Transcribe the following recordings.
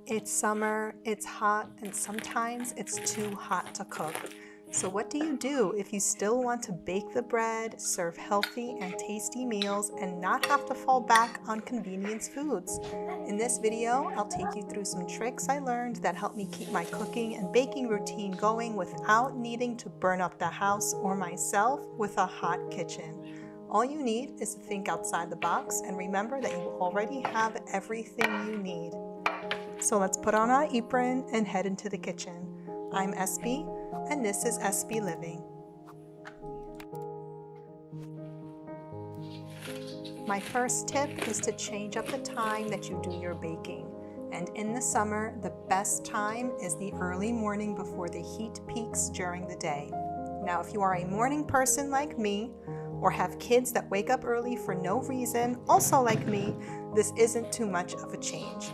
It's summer, it's hot, and sometimes it's too hot to cook. So what do you do if you still want to bake the bread, serve healthy and tasty meals, and not have to fall back on convenience foods? In this video, I'll take you through some tricks I learned that help me keep my cooking and baking routine going without needing to burn up the house or myself with a hot kitchen. All you need is to think outside the box and remember that you already have everything you need. So let's put on our apron and head into the kitchen. I'm SB, and this is SB Living. My first tip is to change up the time that you do your baking. And in the summer, the best time is the early morning before the heat peaks during the day. Now, if you are a morning person like me, or have kids that wake up early for no reason, also like me, this isn't too much of a change.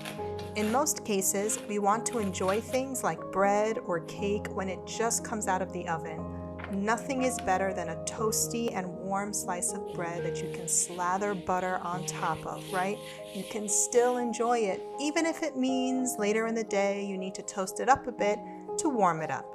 In most cases, we want to enjoy things like bread or cake when it just comes out of the oven. Nothing is better than a toasty and warm slice of bread that you can slather butter on top of, right? You can still enjoy it, even if it means later in the day you need to toast it up a bit to warm it up.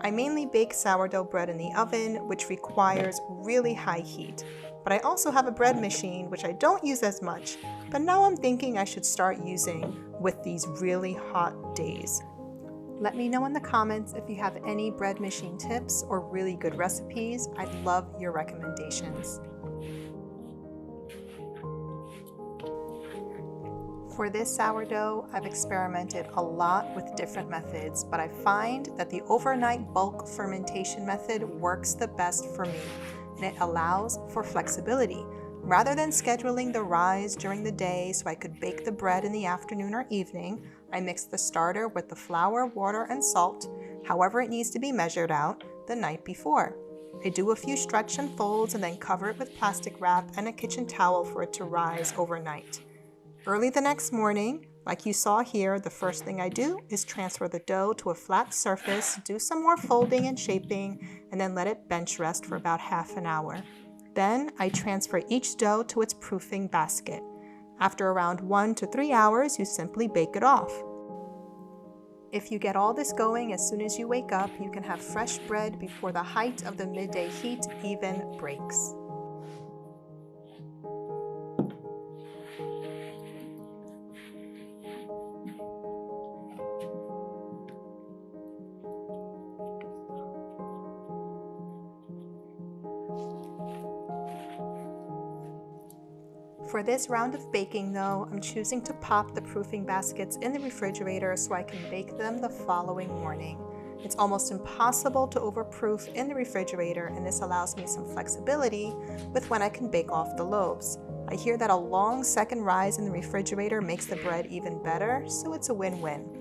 I mainly bake sourdough bread in the oven, which requires really high heat. But I also have a bread machine, which I don't use as much, but now I'm thinking I should start using with these really hot days. Let me know in the comments if you have any bread machine tips or really good recipes. I'd love your recommendations. For this sourdough, I've experimented a lot with different methods, but I find that the overnight bulk fermentation method works the best for me, and it allows for flexibility. Rather than scheduling the rise during the day so I could bake the bread in the afternoon or evening, I mix the starter with the flour, water, and salt, however it needs to be measured out, the night before. I do a few stretch and folds and then cover it with plastic wrap and a kitchen towel for it to rise overnight. Early the next morning, like you saw here, the first thing I do is transfer the dough to a flat surface, do some more folding and shaping, and then let it bench rest for about half an hour. Then I transfer each dough to its proofing basket. After around 1 to 3 hours, you simply bake it off. If you get all this going as soon as you wake up, you can have fresh bread before the height of the midday heat even breaks. For this round of baking though, I'm choosing to pop the proofing baskets in the refrigerator so I can bake them the following morning. It's almost impossible to overproof in the refrigerator, and this allows me some flexibility with when I can bake off the loaves. I hear that a long second rise in the refrigerator makes the bread even better, so it's a win-win.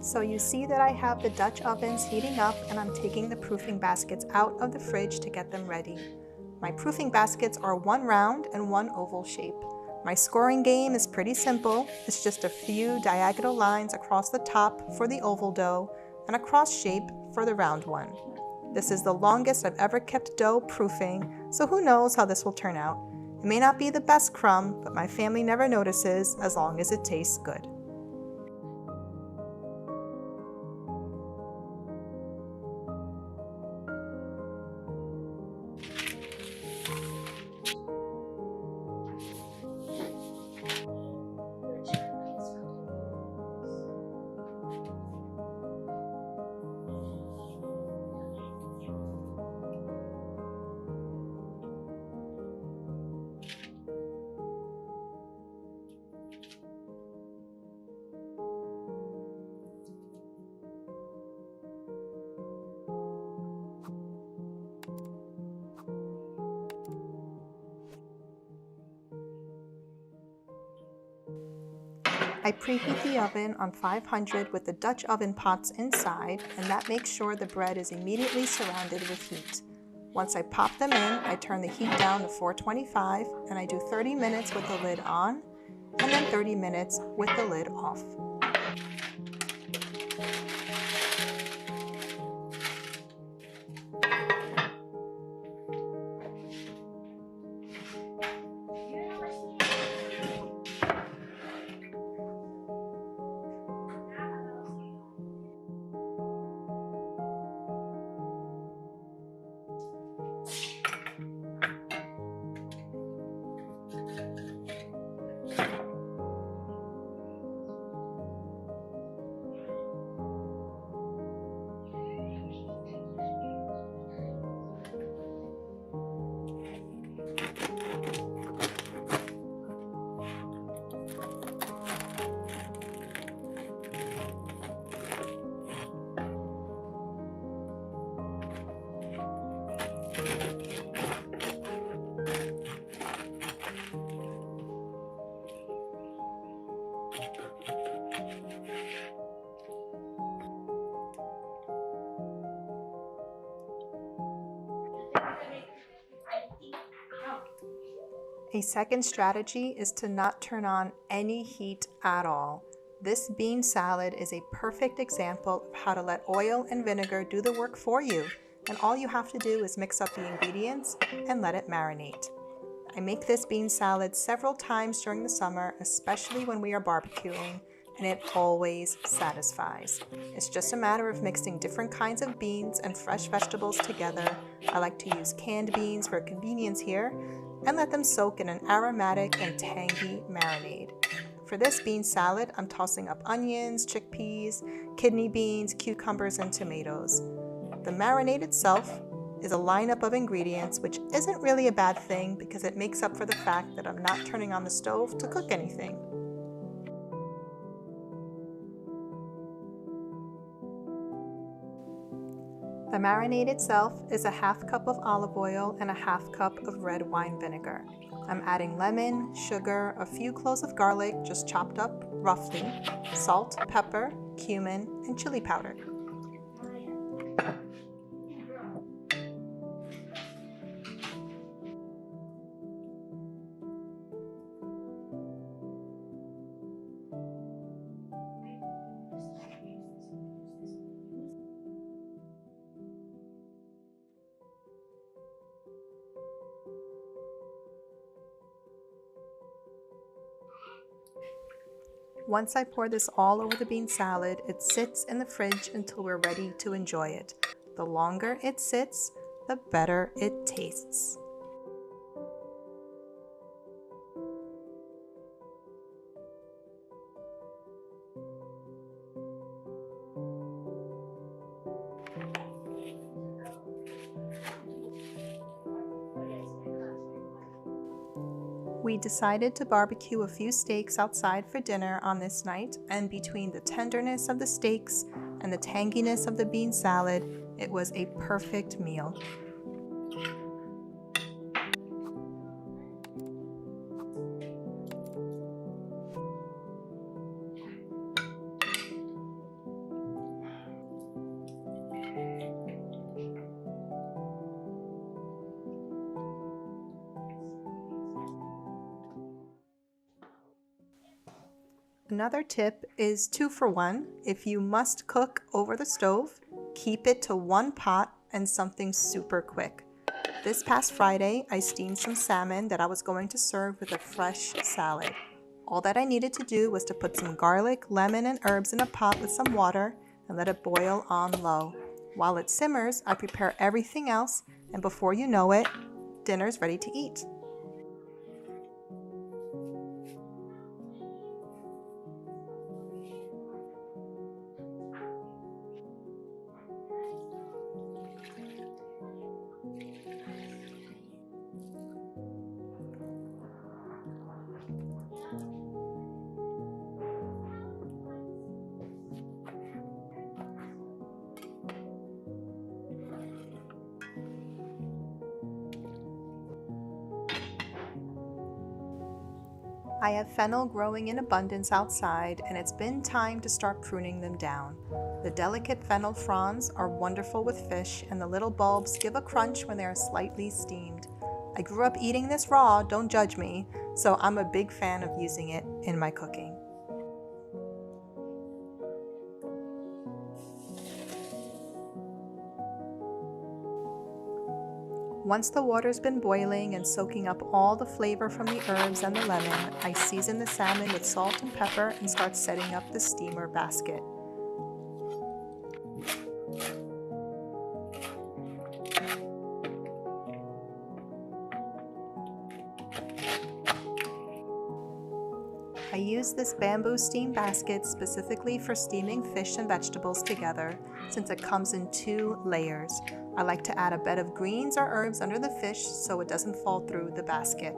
So you see that I have the Dutch ovens heating up, and I'm taking the proofing baskets out of the fridge to get them ready. My proofing baskets are one round and one oval shape. My scoring game is pretty simple. It's just a few diagonal lines across the top for the oval dough and a cross shape for the round one. This is the longest I've ever kept dough proofing, so who knows how this will turn out. It may not be the best crumb, but my family never notices as long as it tastes good. I preheat the oven on 500 with the Dutch oven pots inside, and that makes sure the bread is immediately surrounded with heat. Once I pop them in, I turn the heat down to 425, and I do 30 minutes with the lid on, and then 30 minutes with the lid off. A second strategy is to not turn on any heat at all. This bean salad is a perfect example of how to let oil and vinegar do the work for you, and all you have to do is mix up the ingredients and let it marinate. I make this bean salad several times during the summer, especially when we are barbecuing, and it always satisfies. It's just a matter of mixing different kinds of beans and fresh vegetables together. I like to use canned beans for convenience here, and let them soak in an aromatic and tangy marinade. For this bean salad, I'm tossing up onions, chickpeas, kidney beans, cucumbers, and tomatoes. The marinade itself is a lineup of ingredients, which isn't really a bad thing because it makes up for the fact that I'm not turning on the stove to cook anything. The marinade itself is a half cup of olive oil and a half cup of red wine vinegar. I'm adding lemon, sugar, a few cloves of garlic just chopped up roughly, salt, pepper, cumin, and chili powder. Once I pour this all over the bean salad, it sits in the fridge until we're ready to enjoy it. The longer it sits, the better it tastes. We decided to barbecue a few steaks outside for dinner on this night, and between the tenderness of the steaks and the tanginess of the bean salad, it was a perfect meal. Another tip is 2 for 1. If you must cook over the stove, keep it to one pot and something super quick. This past Friday, I steamed some salmon that I was going to serve with a fresh salad. All that I needed to do was to put some garlic, lemon, and herbs in a pot with some water and let it boil on low. While it simmers, I prepare everything else, and before you know it, dinner's ready to eat. I have fennel growing in abundance outside, and it's been time to start pruning them down. The delicate fennel fronds are wonderful with fish, and the little bulbs give a crunch when they are slightly steamed. I grew up eating this raw, don't judge me, so I'm a big fan of using it in my cooking. Once the water's been boiling and soaking up all the flavor from the herbs and the lemon, I season the salmon with salt and pepper and start setting up the steamer basket. I use this bamboo steam basket specifically for steaming fish and vegetables together since it comes in 2 layers. I like to add a bed of greens or herbs under the fish so it doesn't fall through the basket.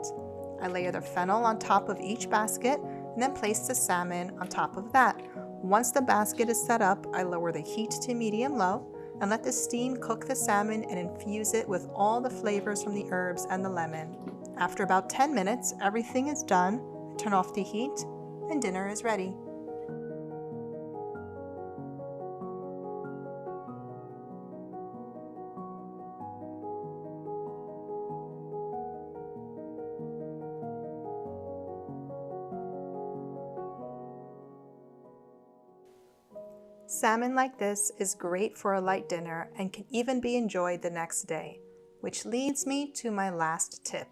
I layer the fennel on top of each basket and then place the salmon on top of that. Once the basket is set up, I lower the heat to medium-low and let the steam cook the salmon and infuse it with all the flavors from the herbs and the lemon. After about 10 minutes, everything is done. I turn off the heat and dinner is ready. Salmon like this is great for a light dinner and can even be enjoyed the next day, which leads me to my last tip.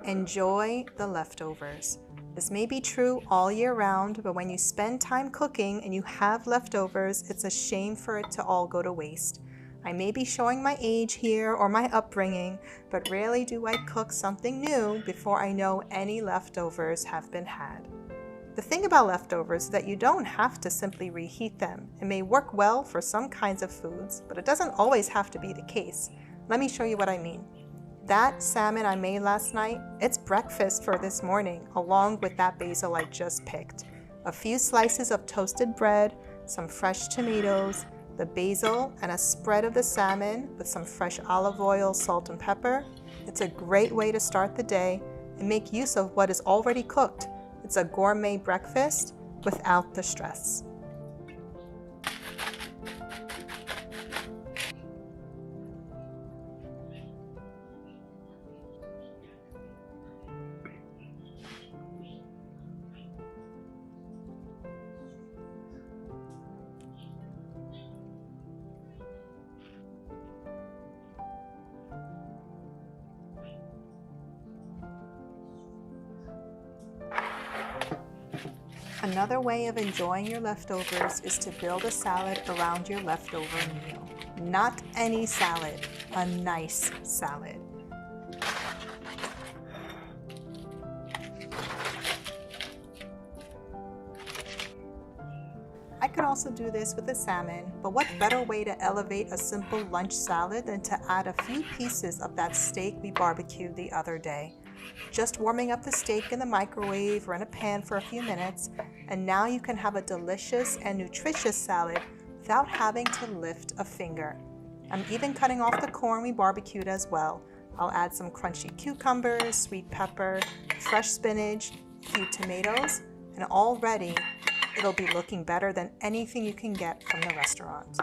Enjoy the leftovers. This may be true all year round, but when you spend time cooking and you have leftovers, it's a shame for it to all go to waste. I may be showing my age here or my upbringing, but rarely do I cook something new before I know any leftovers have been had. The thing about leftovers is that you don't have to simply reheat them. It may work well for some kinds of foods, but it doesn't always have to be the case. Let me show you what I mean. That salmon I made last night, it's breakfast for this morning, along with that basil I just picked. A few slices of toasted bread, some fresh tomatoes, the basil, and a spread of the salmon with some fresh olive oil, salt, and pepper. It's a great way to start the day and make use of what is already cooked. It's a gourmet breakfast without the stress. Another way of enjoying your leftovers is to build a salad around your leftover meal. Not any salad, a nice salad. I could also do this with the salmon, but what better way to elevate a simple lunch salad than to add a few pieces of that steak we barbecued the other day. Just warming up the steak in the microwave or in a pan for a few minutes, and now you can have a delicious and nutritious salad without having to lift a finger. I'm even cutting off the corn we barbecued as well. I'll add some crunchy cucumbers, sweet pepper, fresh spinach, a few tomatoes, and already it'll be looking better than anything you can get from the restaurant.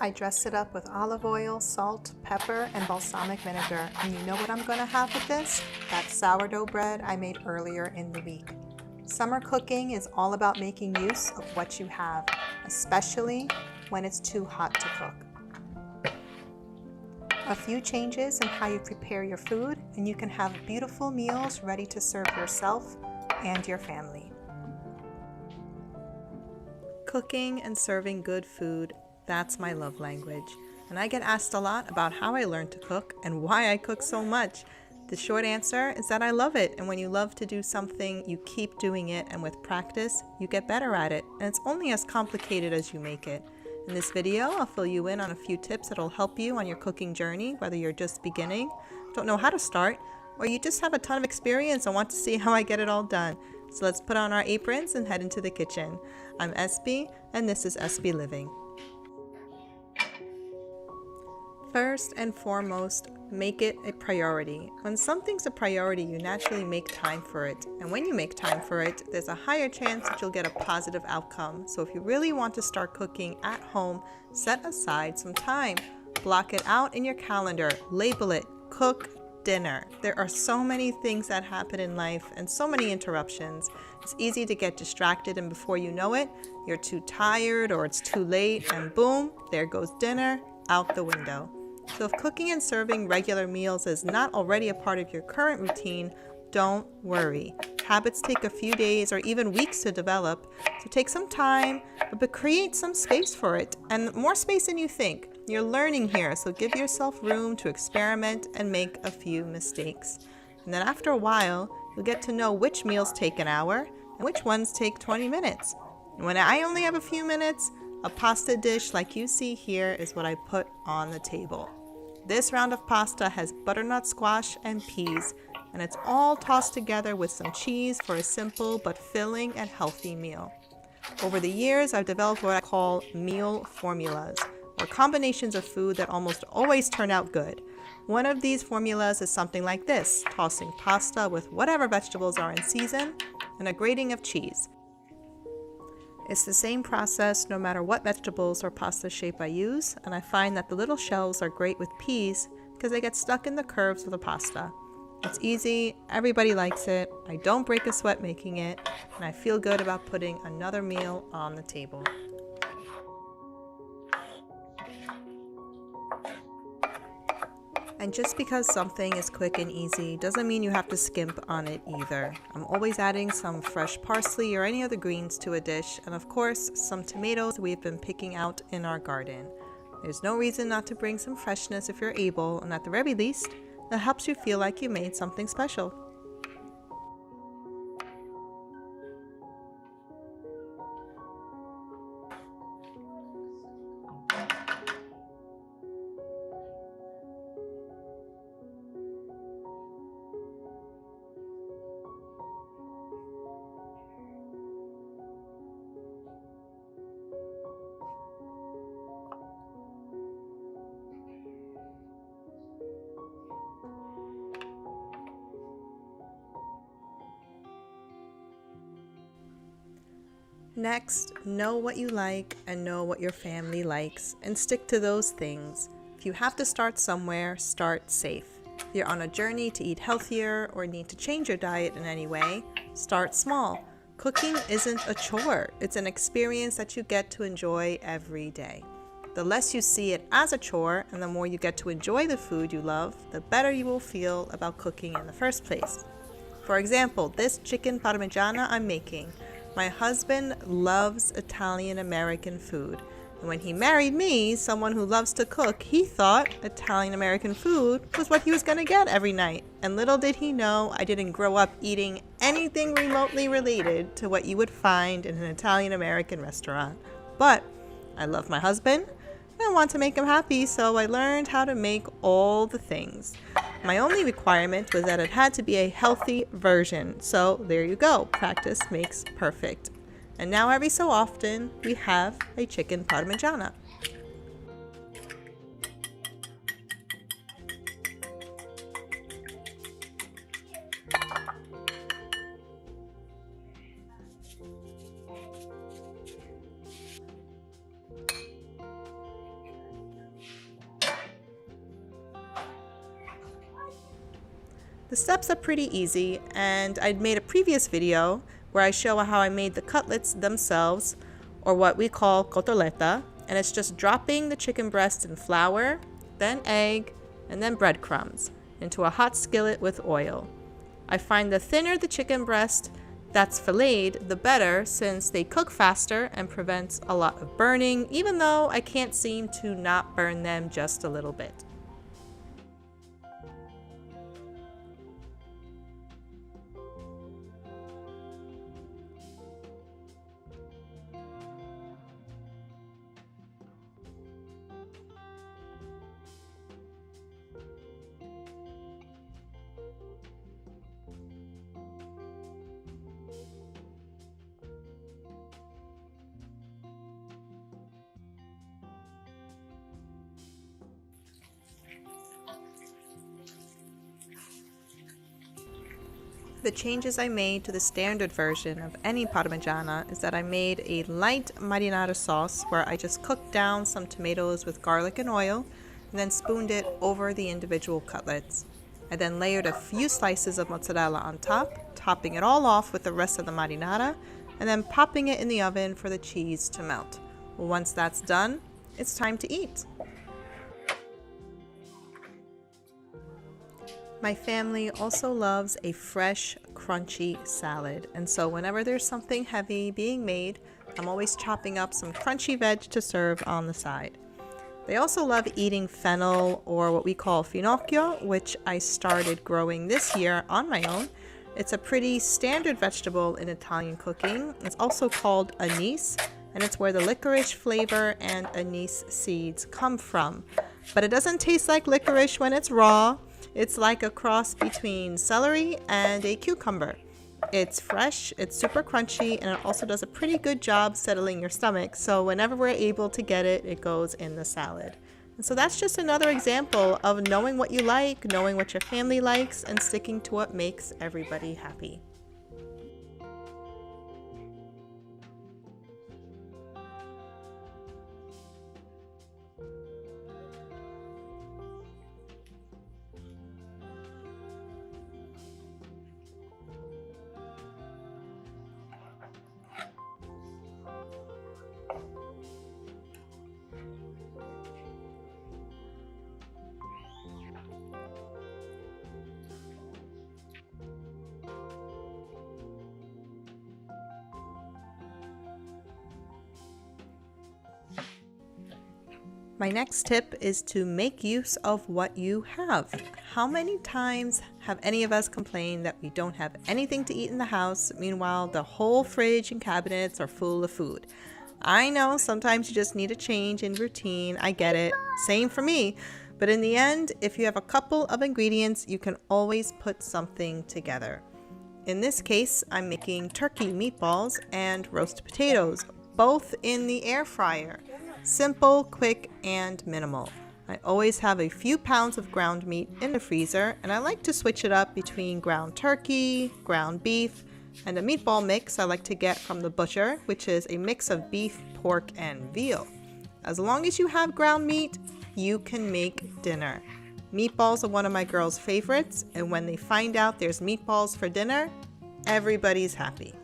I dress it up with olive oil, salt, pepper, and balsamic vinegar. And you know what I'm going to have with this? That sourdough bread I made earlier in the week. Summer cooking is all about making use of what you have, especially when it's too hot to cook. A few changes in how you prepare your food, and you can have beautiful meals ready to serve yourself and your family. Cooking and serving good food, that's my love language. And I get asked a lot about how I learned to cook and why I cook so much. The short answer is that I love it, and when you love to do something, you keep doing it, and with practice, you get better at it, and it's only as complicated as you make it. In this video, I'll fill you in on a few tips that'll help you on your cooking journey, whether you're just beginning, don't know how to start, or you just have a ton of experience and want to see how I get it all done. So let's put on our aprons and head into the kitchen. I'm SB, and this is SB Living. First and foremost, make it a priority. When something's a priority, you naturally make time for it. And when you make time for it, there's a higher chance that you'll get a positive outcome. So if you really want to start cooking at home, set aside some time. Block it out in your calendar. Label it, cook dinner. There are so many things that happen in life and so many interruptions. It's easy to get distracted, and before you know it, you're too tired or it's too late, and boom, there goes dinner out the window. So if cooking and serving regular meals is not already a part of your current routine, don't worry. Habits take a few days or even weeks to develop, so take some time, but create some space for it, and more space than you think. You're learning here, so give yourself room to experiment and make a few mistakes. And then after a while, you'll get to know which meals take an hour and which ones take 20 minutes. And when I only have a few minutes, a pasta dish like you see here is what I put on the table. This round of pasta has butternut squash and peas, and it's all tossed together with some cheese for a simple but filling and healthy meal. Over the years, I've developed what I call meal formulas, or combinations of food that almost always turn out good. One of these formulas is something like this, tossing pasta with whatever vegetables are in season and a grating of cheese. It's the same process no matter what vegetables or pasta shape I use, and I find that the little shells are great with peas because they get stuck in the curves of the pasta. It's easy, everybody likes it, I don't break a sweat making it, and I feel good about putting another meal on the table. And just because something is quick and easy doesn't mean you have to skimp on it either. I'm always adding some fresh parsley or any other greens to a dish, and of course, some tomatoes we've been picking out in our garden. There's no reason not to bring some freshness if you're able, and at the very least, that helps you feel like you made something special. Next, know what you like and know what your family likes and stick to those things. If you have to start somewhere, start safe. If you're on a journey to eat healthier or need to change your diet in any way, start small. Cooking isn't a chore, it's an experience that you get to enjoy every day. The less you see it as a chore and the more you get to enjoy the food you love, the better you will feel about cooking in the first place. For example, this chicken parmigiana I'm making. My husband loves Italian-American food. And when he married me, someone who loves to cook, he thought Italian-American food was what he was going to get every night. And little did he know I didn't grow up eating anything remotely related to what you would find in an Italian-American restaurant. But I love my husband and I want to make him happy, so I learned how to make all the things. My only requirement was that it had to be a healthy version. So there you go. Practice makes perfect. And now every so often, we have a chicken parmigiana. The steps are pretty easy, and I'd made a previous video where I show how I made the cutlets themselves, or what we call cotoletta, and it's just dropping the chicken breast in flour, then egg, and then breadcrumbs into a hot skillet with oil. I find the thinner the chicken breast that's filleted, the better, since they cook faster and prevents a lot of burning, even though I can't seem to not burn them just a little bit. The changes I made to the standard version of any parmigiana is that I made a light marinara sauce where I just cooked down some tomatoes with garlic and oil and then spooned it over the individual cutlets. I then layered a few slices of mozzarella on top, topping it all off with the rest of the marinara and then popping it in the oven for the cheese to melt. Once that's done, it's time to eat. My family also loves a fresh, crunchy salad, and so whenever there's something heavy being made, I'm always chopping up some crunchy veg to serve on the side. They also love eating fennel, or what we call finocchio, which I started growing this year on my own. It's a pretty standard vegetable in Italian cooking. It's also called anise, and it's where the licorice flavor and anise seeds come from. But it doesn't taste like licorice when it's raw. It's like a cross between celery and a cucumber. It's fresh, it's super crunchy, and it also does a pretty good job settling your stomach. So whenever we're able to get it, it goes in the salad. And so that's just another example of knowing what you like, knowing what your family likes, and sticking to what makes everybody happy. My next tip is to make use of what you have. How many times have any of us complained that we don't have anything to eat in the house? Meanwhile, the whole fridge and cabinets are full of food. I know sometimes you just need a change in routine. I get it. Same for me. But in the end, if you have a couple of ingredients, you can always put something together. In this case, I'm making turkey meatballs and roast potatoes, both in the air fryer. Simple, quick, and minimal. I always have a few pounds of ground meat in the freezer, and I like to switch it up between ground turkey, ground beef, and a meatball mix I like to get from the butcher, which is a mix of beef, pork, and veal. As long as you have ground meat, you can make dinner. Meatballs are one of my girls' favorites, and when they find out there's meatballs for dinner, everybody's happy.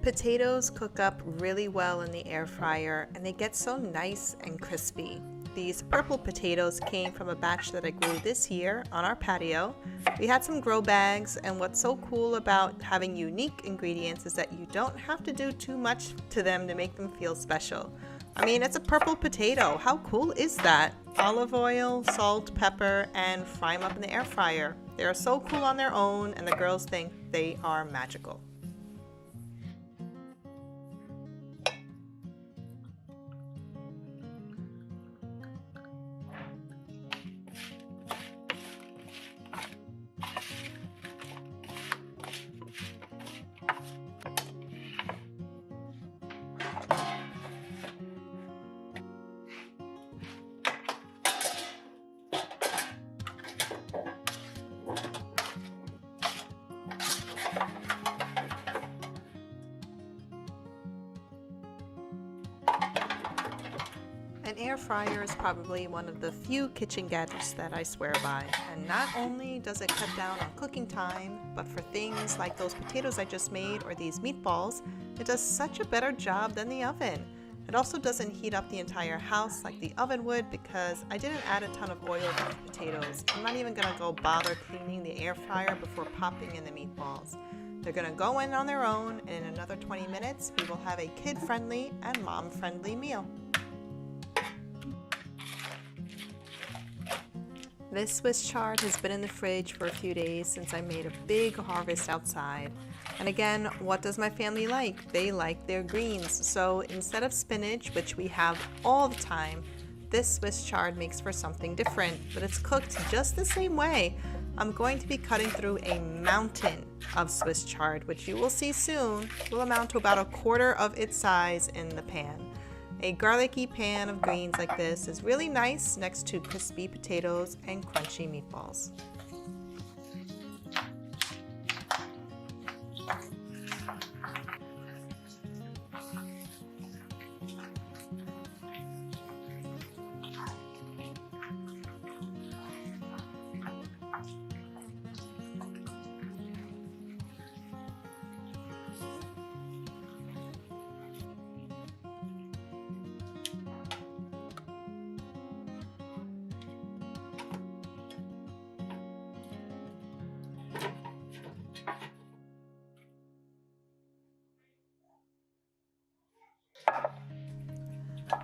Potatoes cook up really well in the air fryer, and they get so nice and crispy. These purple potatoes came from a batch that I grew this year on our patio. We had some grow bags, and what's so cool about having unique ingredients is that you don't have to do too much to them to make them feel special. I mean, it's a purple potato. How cool is that? Olive oil, salt, pepper, and fry them up in the air fryer. They are so cool on their own, and the girls think they are magical. An air fryer is probably one of the few kitchen gadgets that I swear by, and not only does it cut down on cooking time, but for things like those potatoes I just made or these meatballs, it does such a better job than the oven. It also doesn't heat up the entire house like the oven would because I didn't add a ton of oil to the potatoes. I'm not even gonna go bother cleaning the air fryer before popping in the meatballs. They're gonna go in on their own, and in another 20 minutes, we will have a kid-friendly and mom-friendly meal. This Swiss chard has been in the fridge for a few days since I made a big harvest outside. And again, what does my family like? They like their greens. So instead of spinach, which we have all the time, this Swiss chard makes for something different, but it's cooked just the same way. I'm going to be cutting through a mountain of Swiss chard, which you will see soon will amount to about a quarter of its size in the pan. A garlicky pan of greens like this is really nice next to crispy potatoes and crunchy meatballs.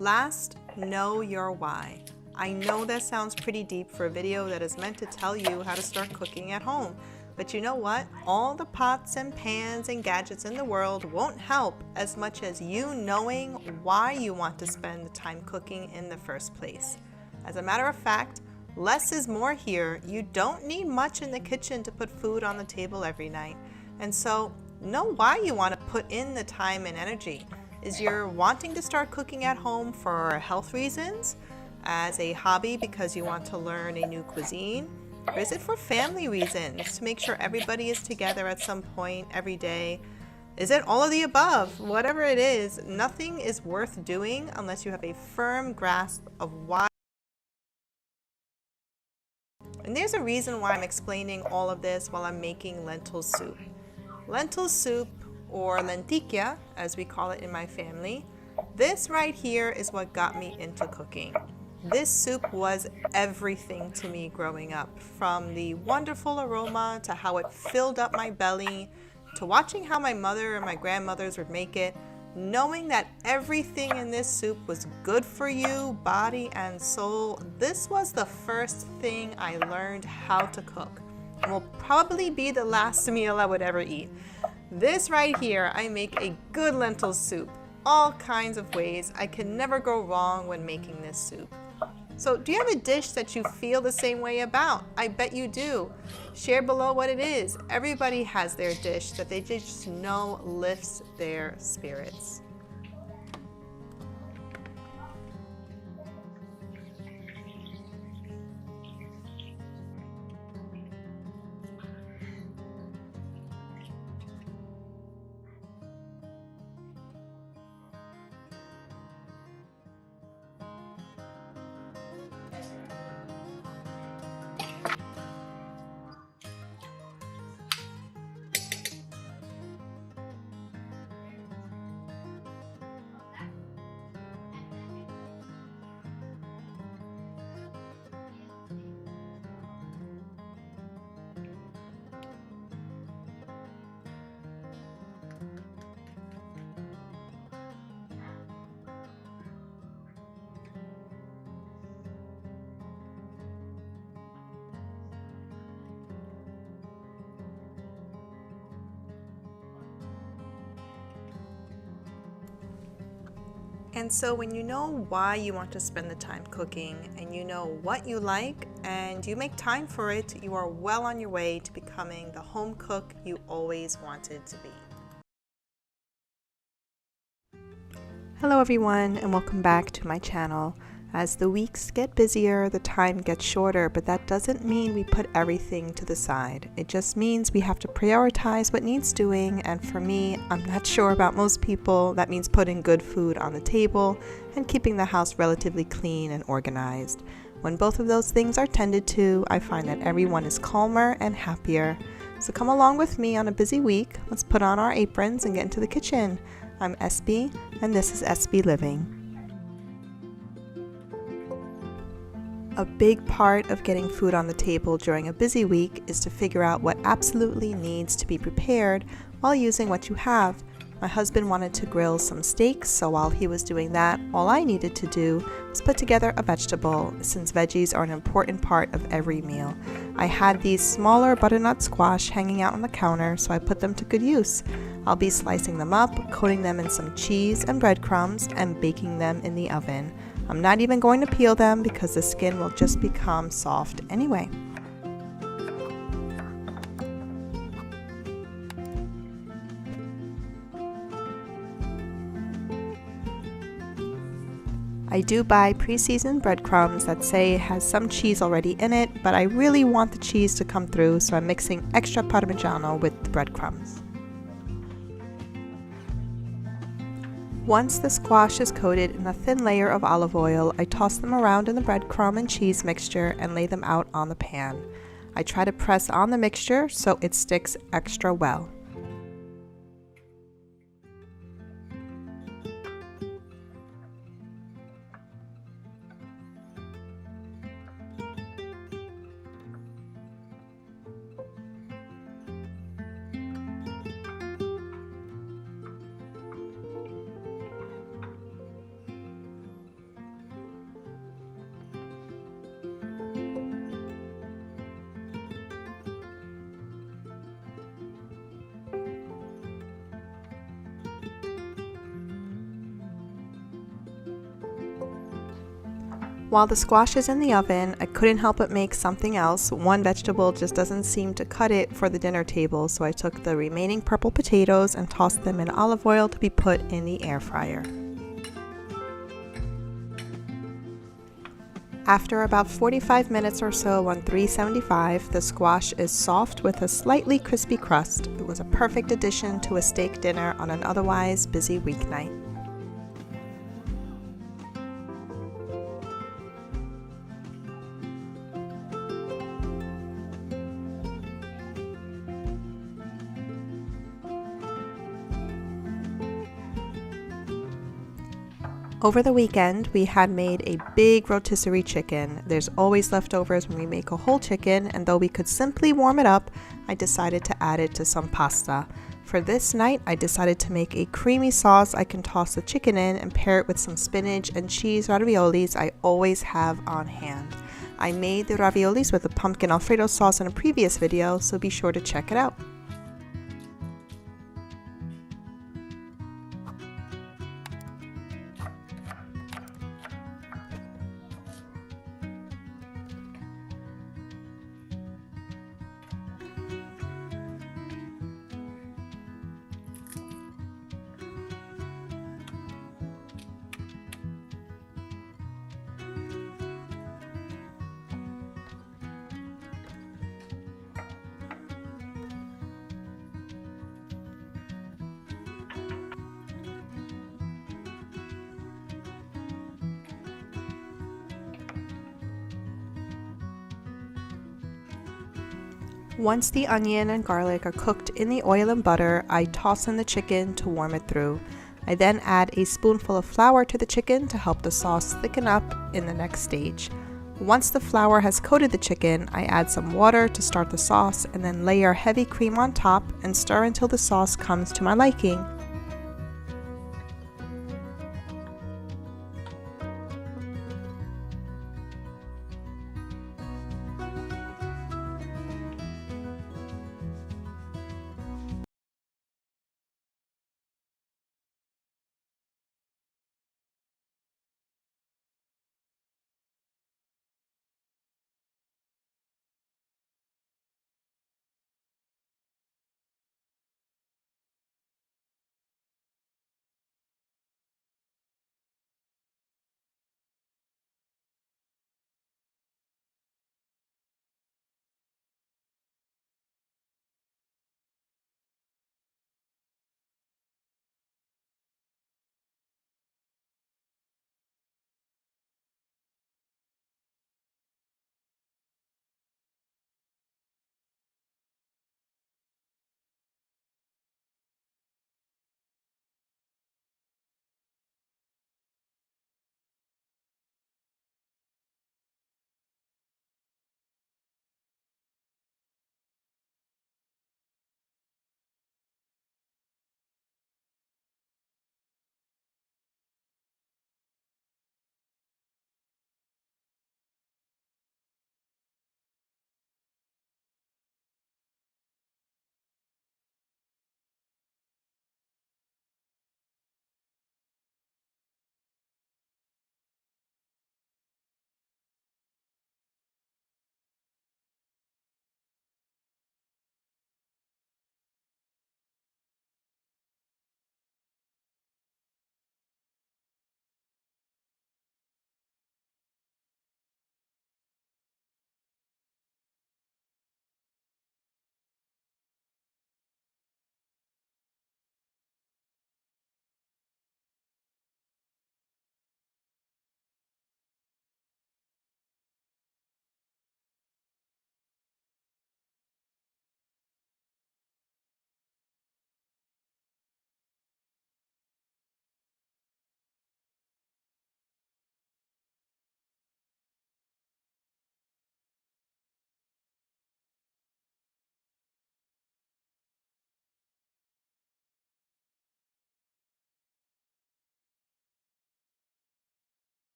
Last, know your why. I know that sounds pretty deep for a video that is meant to tell you how to start cooking at home. But you know what? All the pots and pans and gadgets in the world won't help as much as you knowing why you want to spend the time cooking in the first place. As a matter of fact, less is more here. You don't need much in the kitchen to put food on the table every night. And so, know why you want to put in the time and energy. Is you're wanting to start cooking at home for health reasons, as a hobby because you want to learn a new cuisine, or is it for family reasons to make sure everybody is together at some point every day? Is it all of the above? Whatever it is, nothing is worth doing unless you have a firm grasp of why. And there's a reason why I'm explaining all of this while I'm making lentil soup. Lentil soup, or lenticchia as we call it in my family, this right here is what got me into cooking. This soup was everything to me growing up, from the wonderful aroma to how it filled up my belly, to watching how my mother and my grandmothers would make it, knowing that everything in this soup was good for you, body and soul. This was the first thing I learned how to cook, and will probably be the last meal I would ever eat. This right here, I make a good lentil soup, all kinds of ways. I can never go wrong when making this soup. So do you have a dish that you feel the same way about? I bet you do. Share below what it is. Everybody has their dish that they just know lifts their spirits. And so when you know why you want to spend the time cooking, and you know what you like, and you make time for it, you are well on your way to becoming the home cook you always wanted to be. Hello everyone, and welcome back to my channel. As the weeks get busier, the time gets shorter, but that doesn't mean we put everything to the side. It just means we have to prioritize what needs doing, and for me, I'm not sure about most people, that means putting good food on the table and keeping the house relatively clean and organized. When both of those things are tended to, I find that everyone is calmer and happier. So come along with me on a busy week. Let's put on our aprons and get into the kitchen. I'm SB, and this is SB Living. A big part of getting food on the table during a busy week is to figure out what absolutely needs to be prepared while using what you have. My husband wanted to grill some steaks, so while he was doing that, all I needed to do was put together a vegetable, since veggies are an important part of every meal. I had these smaller butternut squash hanging out on the counter, so I put them to good use. I'll be slicing them up, coating them in some cheese and breadcrumbs, and baking them in the oven. I'm not even going to peel them because the skin will just become soft anyway. I do buy pre-seasoned breadcrumbs that say it has some cheese already in it, but I really want the cheese to come through, so I'm mixing extra Parmigiano with the breadcrumbs. Once the squash is coated in a thin layer of olive oil, I toss them around in the breadcrumb and cheese mixture and lay them out on the pan. I try to press on the mixture so it sticks extra well. While the squash is in the oven, I couldn't help but make something else. One vegetable just doesn't seem to cut it for the dinner table, so I took the remaining purple potatoes and tossed them in olive oil to be put in the air fryer. After about 45 minutes or so on 375, the squash is soft with a slightly crispy crust. It was a perfect addition to a steak dinner on an otherwise busy weeknight. Over the weekend, we had made a big rotisserie chicken. There's always leftovers when we make a whole chicken, and though we could simply warm it up, I decided to add it to some pasta. For this night, I decided to make a creamy sauce I can toss the chicken in and pair it with some spinach and cheese raviolis I always have on hand. I made the raviolis with a pumpkin alfredo sauce in a previous video, so be sure to check it out. Once the onion and garlic are cooked in the oil and butter, I toss in the chicken to warm it through. I then add a spoonful of flour to the chicken to help the sauce thicken up in the next stage. Once the flour has coated the chicken, I add some water to start the sauce and then layer heavy cream on top and stir until the sauce comes to my liking.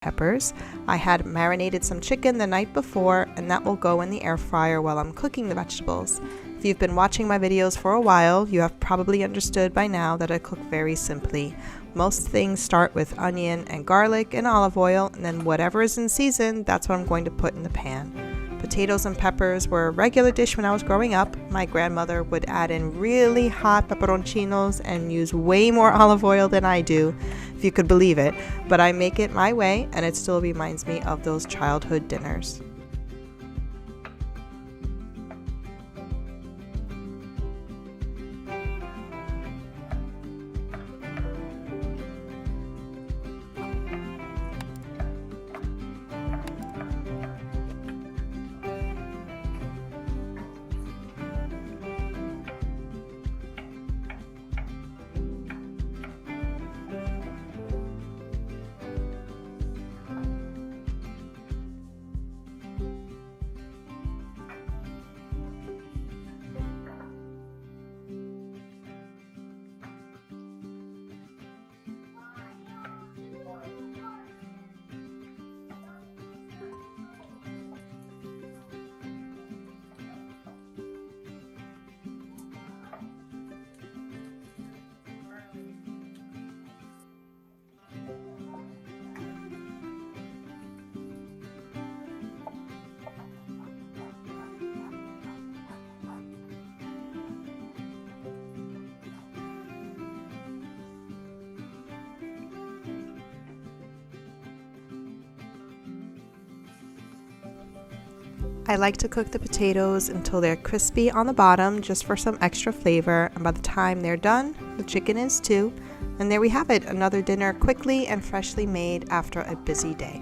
peppers. I had marinated some chicken the night before, and that will go in the air fryer while I'm cooking the vegetables. If you've been watching my videos for a while, you have probably understood by now that I cook very simply. Most things start with onion and garlic and olive oil, and then whatever is in season, that's what I'm going to put in the pan. Potatoes and peppers were a regular dish when I was growing up. My grandmother would add in really hot pepperoncinos and use way more olive oil than I do, if you could believe it, but I make it my way and it still reminds me of those childhood dinners. I like to cook the potatoes until they're crispy on the bottom, just for some extra flavor, and by the time they're done, the chicken is too. And there we have it, another dinner quickly and freshly made after a busy day.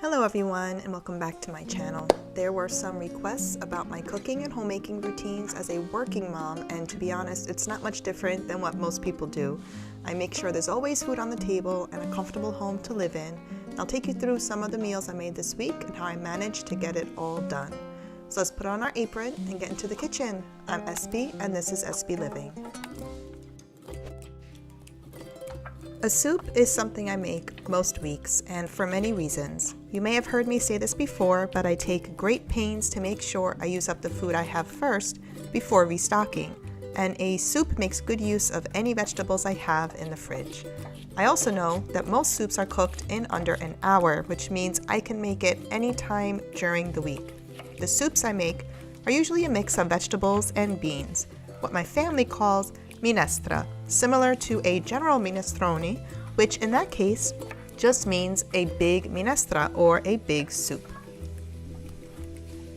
Hello everyone and welcome back to my channel. There were some requests about my cooking and homemaking routines as a working mom, and to be honest, it's not much different than what most people do. I make sure there's always food on the table and a comfortable home to live in. I'll take you through some of the meals I made this week and how I managed to get it all done. So let's put on our apron and get into the kitchen. I'm SB and this is SB Living. A soup is something I make most weeks, and for many reasons. You may have heard me say this before, but I take great pains to make sure I use up the food I have first before restocking, and a soup makes good use of any vegetables I have in the fridge. I also know that most soups are cooked in under an hour, which means I can make it anytime during the week. The soups I make are usually a mix of vegetables and beans, what my family calls minestra, similar to a general minestrone, which in that case just means a big minestra or a big soup.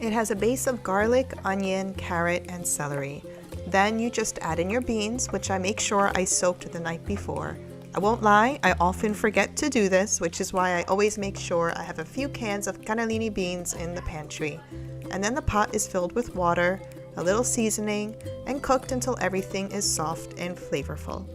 It has a base of garlic, onion, carrot, and celery. Then you just add in your beans, which I make sure I soaked the night before. I won't lie, I often forget to do this, which is why I always make sure I have a few cans of cannellini beans in the pantry. And then the pot is filled with water, a little seasoning, and cooked until everything is soft and flavorful.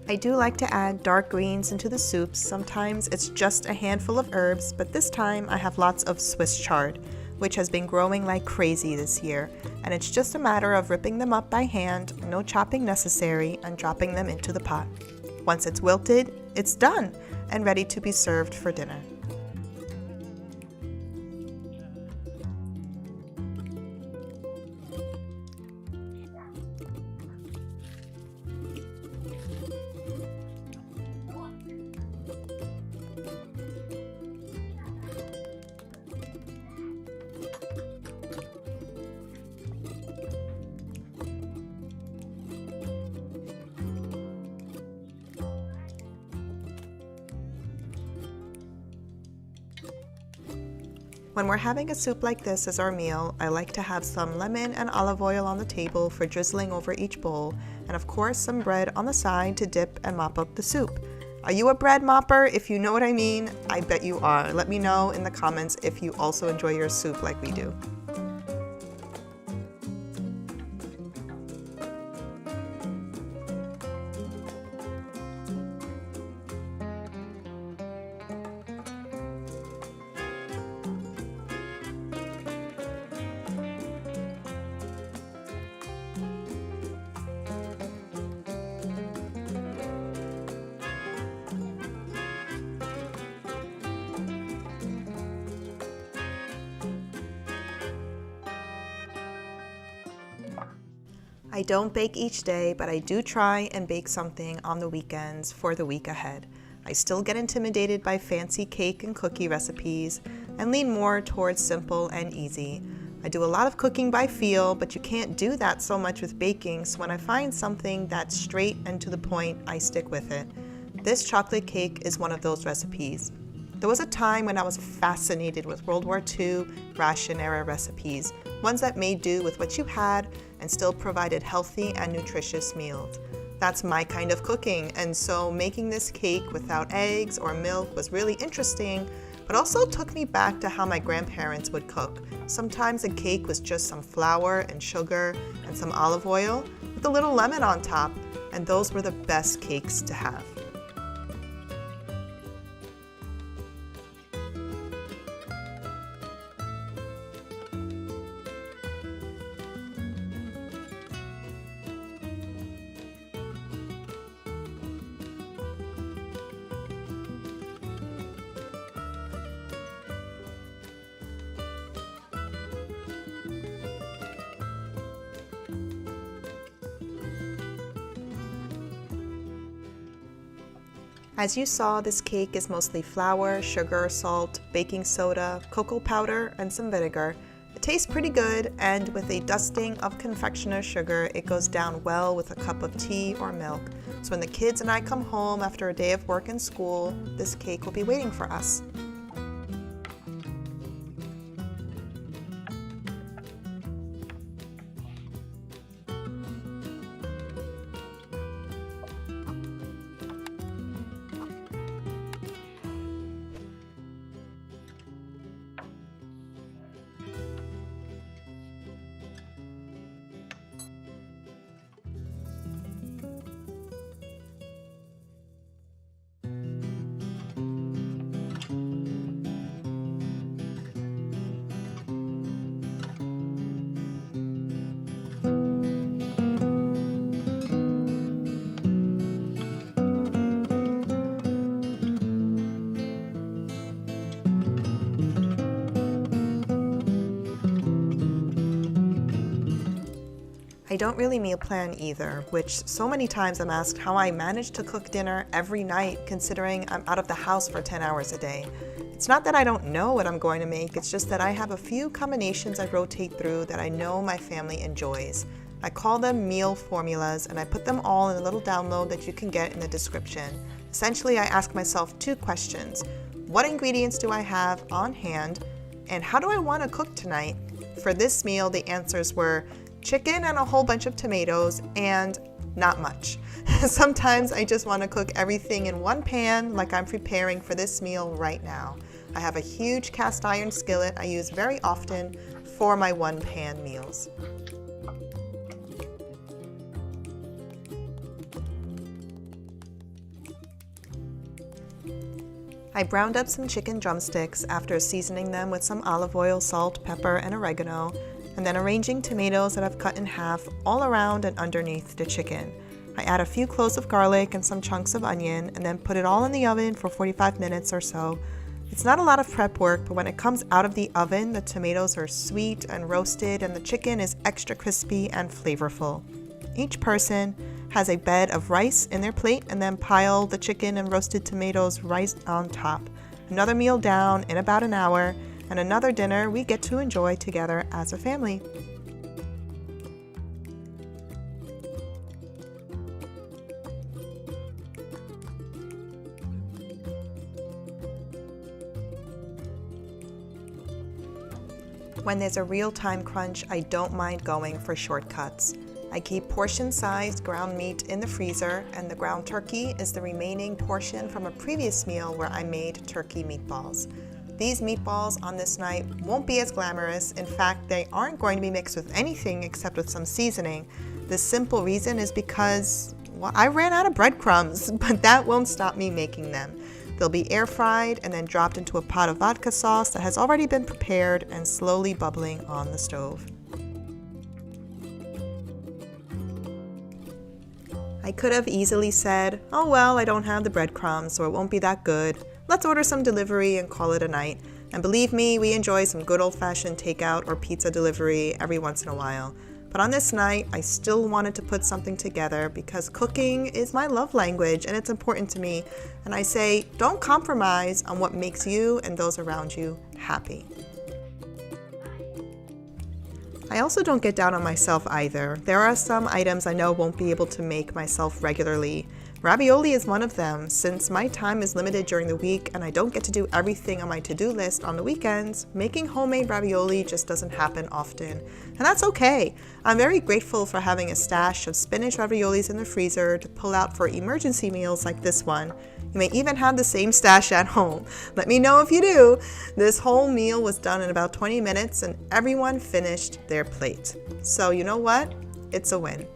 I do like to add dark greens into the soups. Sometimes it's just a handful of herbs, but this time I have lots of Swiss chard, which has been growing like crazy this year, and it's just a matter of ripping them up by hand, no chopping necessary, and dropping them into the pot. Once it's wilted, it's done and ready to be served for dinner. When we're having a soup like this as our meal, I like to have some lemon and olive oil on the table for drizzling over each bowl, and of course some bread on the side to dip and mop up the soup. Are you a bread mopper? If you know what I mean, I bet you are. Let me know in the comments if you also enjoy your soup like we do. I don't bake each day, but I do try and bake something on the weekends for the week ahead. I still get intimidated by fancy cake and cookie recipes and lean more towards simple and easy. I do a lot of cooking by feel, but you can't do that so much with baking, so when I find something that's straight and to the point, I stick with it. This chocolate cake is one of those recipes. There was a time when I was fascinated with World War II ration era recipes, ones that made do with what you had and still provided healthy and nutritious meals. That's my kind of cooking, and so making this cake without eggs or milk was really interesting, but also took me back to how my grandparents would cook. Sometimes a cake was just some flour and sugar and some olive oil with a little lemon on top, and those were the best cakes to have. As you saw, this cake is mostly flour, sugar, salt, baking soda, cocoa powder, and some vinegar. It tastes pretty good, and with a dusting of confectioner's sugar, it goes down well with a cup of tea or milk. So when the kids and I come home after a day of work and school, this cake will be waiting for us. I don't really meal plan either, which so many times I'm asked how I manage to cook dinner every night considering I'm out of the house for 10 hours a day. It's not that I don't know what I'm going to make, it's just that I have a few combinations I rotate through that I know my family enjoys. I call them meal formulas, and I put them all in a little download that you can get in the description. Essentially, I ask myself two questions. What ingredients do I have on hand, and how do I want to cook tonight? For this meal, the answers were chicken and a whole bunch of tomatoes, and not much. Sometimes I just want to cook everything in one pan like I'm preparing for this meal right now. I have a huge cast iron skillet I use very often for my one pan meals. I browned up some chicken drumsticks after seasoning them with some olive oil, salt, pepper, and oregano, and then arranging tomatoes that I've cut in half all around and underneath the chicken. I add a few cloves of garlic and some chunks of onion, and then put it all in the oven for 45 minutes or so. It's not a lot of prep work, but when it comes out of the oven, the tomatoes are sweet and roasted, and the chicken is extra crispy and flavorful. Each person has a bed of rice in their plate, and then pile the chicken and roasted tomatoes right on top. Another meal down in about an hour, and another dinner we get to enjoy together as a family. When there's a real time crunch, I don't mind going for shortcuts. I keep portion-sized ground meat in the freezer, and the ground turkey is the remaining portion from a previous meal where I made turkey meatballs. These meatballs on this night won't be as glamorous. In fact, they aren't going to be mixed with anything except with some seasoning. The simple reason is because, well, I ran out of breadcrumbs, but that won't stop me making them. They'll be air fried and then dropped into a pot of vodka sauce that has already been prepared and slowly bubbling on the stove. I could have easily said, oh well, I don't have the breadcrumbs, so it won't be that good. Let's order some delivery and call it a night. And believe me, we enjoy some good old-fashioned takeout or pizza delivery every once in a while. But on this night, I still wanted to put something together because cooking is my love language and it's important to me. And I say, don't compromise on what makes you and those around you happy. I also don't get down on myself either. There are some items I know won't be able to make myself regularly. Ravioli is one of them. Since my time is limited during the week and I don't get to do everything on my to-do list on the weekends, making homemade ravioli just doesn't happen often. And that's okay. I'm very grateful for having a stash of spinach raviolis in the freezer to pull out for emergency meals like this one. You may even have the same stash at home. Let me know if you do. This whole meal was done in about 20 minutes and everyone finished their plate. So you know what? It's a win.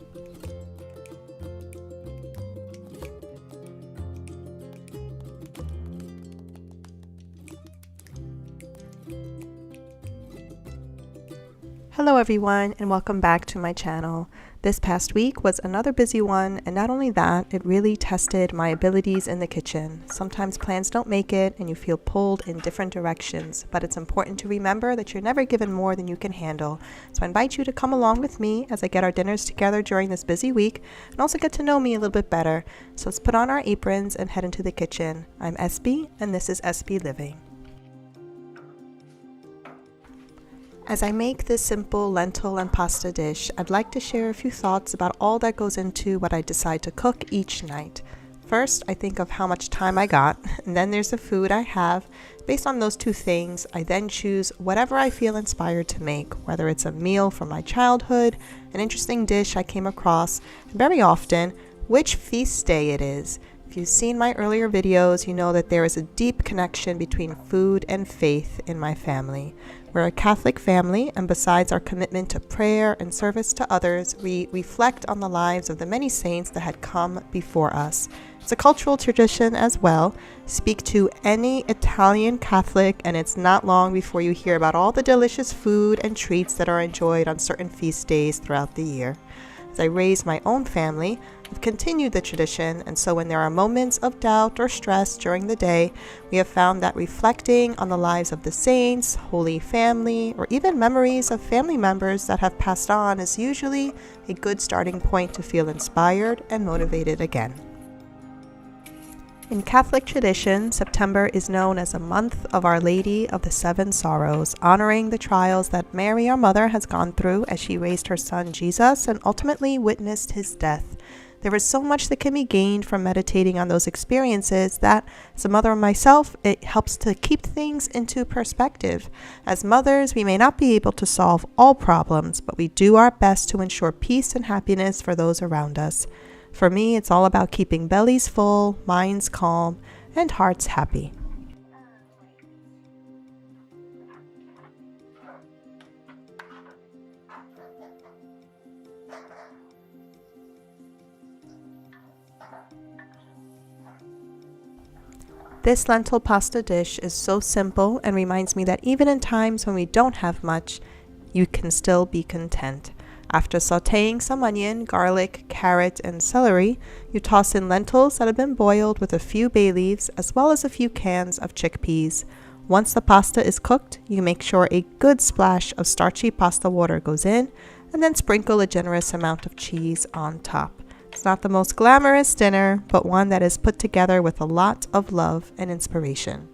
Hello everyone, and welcome back to my channel. This past week was another busy one, and not only that, it really tested my abilities in the kitchen. Sometimes plans don't make it and you feel pulled in different directions, but it's important to remember that you're never given more than you can handle. So I invite you to come along with me as I get our dinners together during this busy week and also get to know me a little bit better. So let's put on our aprons and head into the kitchen. I'm SB and this is SB Living. As I make this simple lentil and pasta dish, I'd like to share a few thoughts about all that goes into what I decide to cook each night. First, I think of how much time I got, and then there's the food I have. Based on those two things, I then choose whatever I feel inspired to make, whether it's a meal from my childhood, an interesting dish I came across, and very often, which feast day it is. If you've seen my earlier videos, you know that there is a deep connection between food and faith in my family. We're a Catholic family, and besides our commitment to prayer and service to others, we reflect on the lives of the many saints that had come before us. It's a cultural tradition as well. Speak to any Italian Catholic, and it's not long before you hear about all the delicious food and treats that are enjoyed on certain feast days throughout the year. As I raise my own family, I've continued the tradition, and so when there are moments of doubt or stress during the day, we have found that reflecting on the lives of the saints, Holy Family, or even memories of family members that have passed on is usually a good starting point to feel inspired and motivated again. In Catholic tradition, September is known as a month of Our Lady of the Seven Sorrows, honoring the trials that Mary, our mother, has gone through as she raised her son Jesus and ultimately witnessed his death. There is so much that can be gained from meditating on those experiences that, as a mother myself, it helps to keep things into perspective. As mothers, we may not be able to solve all problems, but we do our best to ensure peace and happiness for those around us. For me, it's all about keeping bellies full, minds calm, and hearts happy. This lentil pasta dish is so simple and reminds me that even in times when we don't have much, you can still be content. After sautéing some onion, garlic, carrot, and celery, you toss in lentils that have been boiled with a few bay leaves as well as a few cans of chickpeas. Once the pasta is cooked, you make sure a good splash of starchy pasta water goes in, and then sprinkle a generous amount of cheese on top. It's not the most glamorous dinner, but one that is put together with a lot of love and inspiration.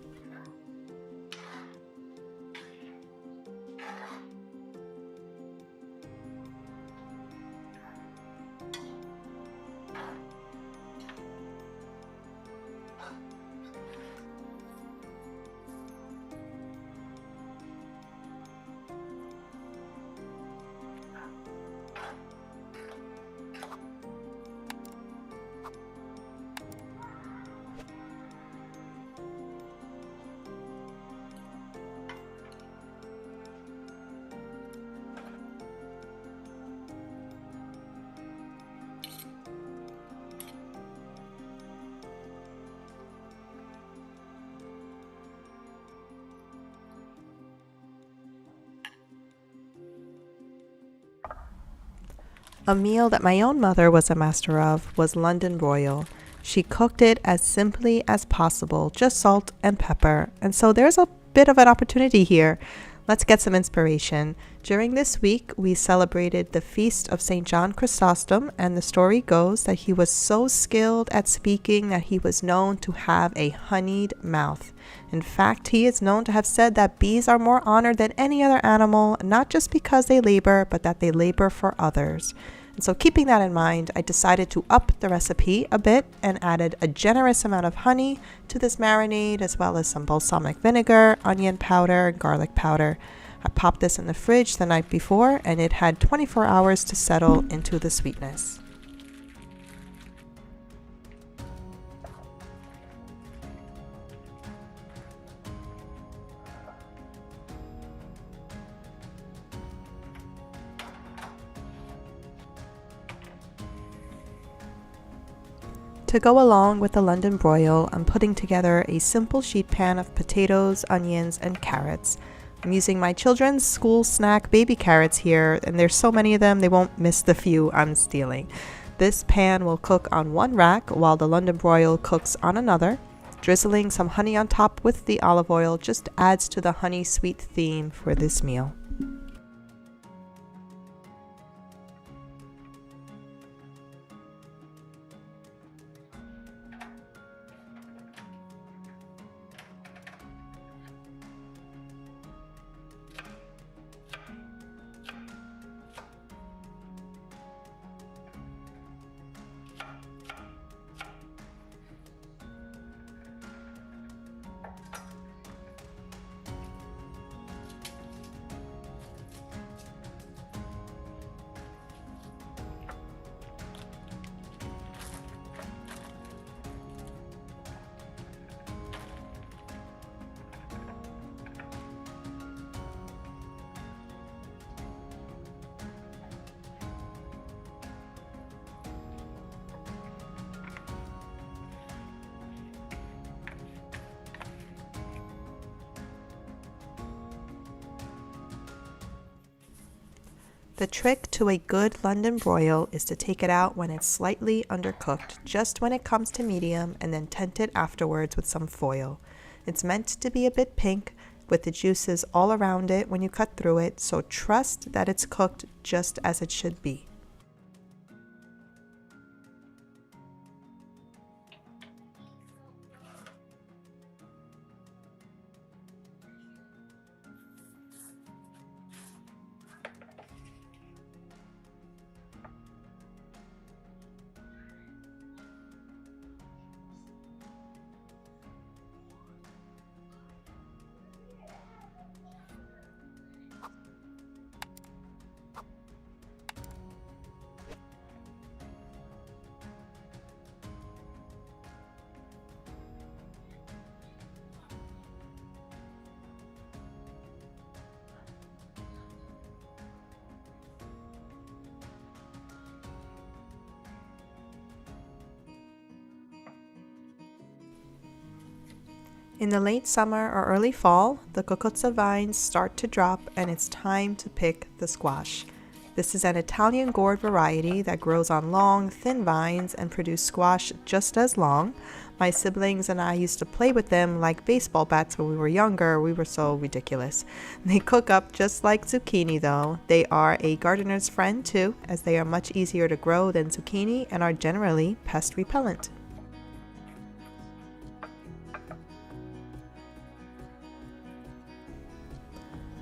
A meal that my own mother was a master of was London broil. She cooked it as simply as possible, just salt and pepper. And so there's a bit of an opportunity here. Let's get some inspiration. During this week, we celebrated the feast of St. John Chrysostom, and the story goes that he was so skilled at speaking that he was known to have a honeyed mouth. In fact, he is known to have said that bees are more honored than any other animal, not just because they labor, but that they labor for others. And so keeping that in mind, I decided to up the recipe a bit and added a generous amount of honey to this marinade, as well as some balsamic vinegar, onion powder, and garlic powder. I popped this in the fridge the night before, and it had 24 hours to settle into the sweetness. To go along with the London broil, I'm putting together a simple sheet pan of potatoes, onions, and carrots. I'm using my children's school snack baby carrots here, and there's so many of them they won't miss the few I'm stealing. This pan will cook on one rack while the London broil cooks on another. Drizzling some honey on top with the olive oil just adds to the honey sweet theme for this meal. The trick to a good London broil is to take it out when it's slightly undercooked, just when it comes to medium, and then tent it afterwards with some foil. It's meant to be a bit pink, with the juices all around it when you cut through it, so trust that it's cooked just as it should be. In the late summer or early fall, the cucuzza vines start to drop and it's time to pick the squash. This is an Italian gourd variety that grows on long, thin vines and produce squash just as long. My siblings and I used to play with them like baseball bats when we were younger. We were so ridiculous. They cook up just like zucchini though. They are a gardener's friend too, as they are much easier to grow than zucchini and are generally pest repellent.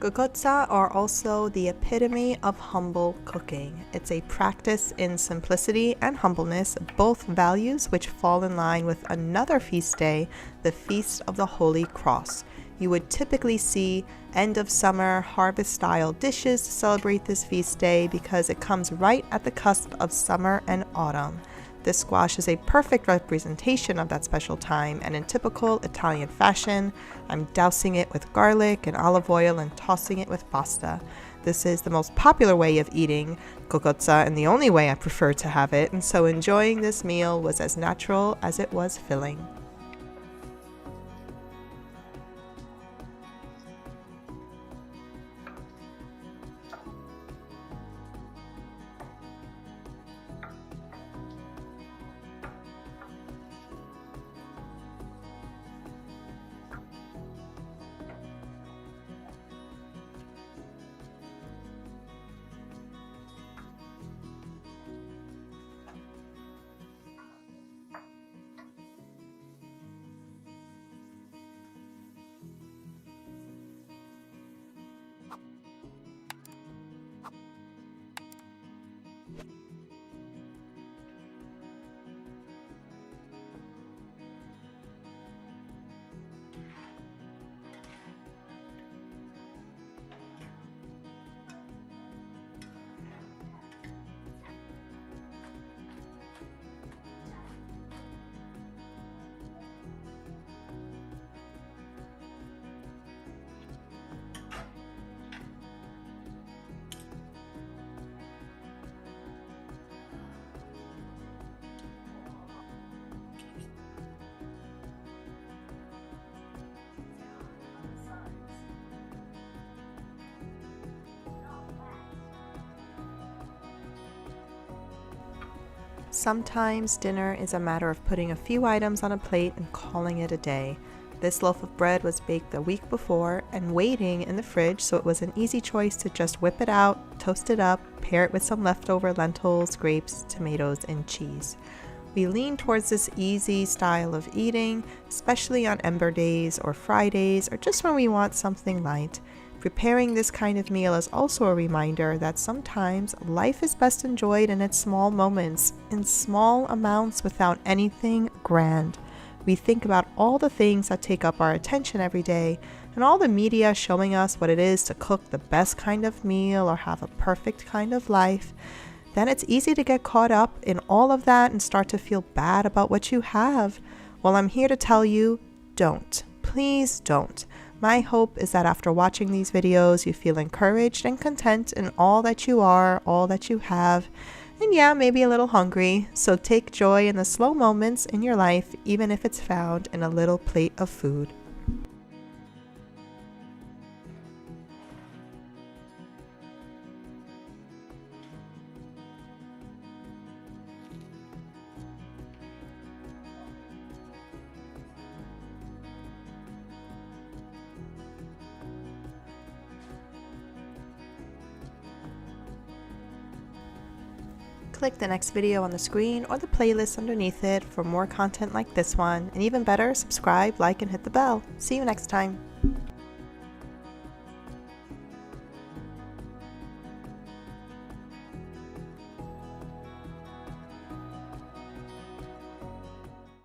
Cucuzza are also the epitome of humble cooking. It's a practice in simplicity and humbleness, both values which fall in line with another feast day, the Feast of the Holy Cross. You would typically see end of summer harvest style dishes to celebrate this feast day because it comes right at the cusp of summer and autumn. This squash is a perfect representation of that special time, and in typical Italian fashion, I'm dousing it with garlic and olive oil and tossing it with pasta. This is the most popular way of eating cucuzza and the only way I prefer to have it, and so enjoying this meal was as natural as it was filling. Sometimes dinner is a matter of putting a few items on a plate and calling it a day. This loaf of bread was baked the week before and waiting in the fridge, so it was an easy choice to just whip it out, toast it up, pair it with some leftover lentils, grapes, tomatoes, and cheese. We lean towards this easy style of eating, especially on Ember days or Fridays, or just when we want something light. Preparing this kind of meal is also a reminder that sometimes life is best enjoyed in its small moments, in small amounts without anything grand. We think about all the things that take up our attention every day, and all the media showing us what it is to cook the best kind of meal or have a perfect kind of life. Then it's easy to get caught up in all of that and start to feel bad about what you have. Well, I'm here to tell you, don't. Please don't. My hope is that after watching these videos, you feel encouraged and content in all that you are, all that you have, and yeah, maybe a little hungry. So take joy in the slow moments in your life, even if it's found in a little plate of food. Click the next video on the screen or the playlist underneath it for more content like this one, and even better, subscribe, like, and hit the bell. See you next time.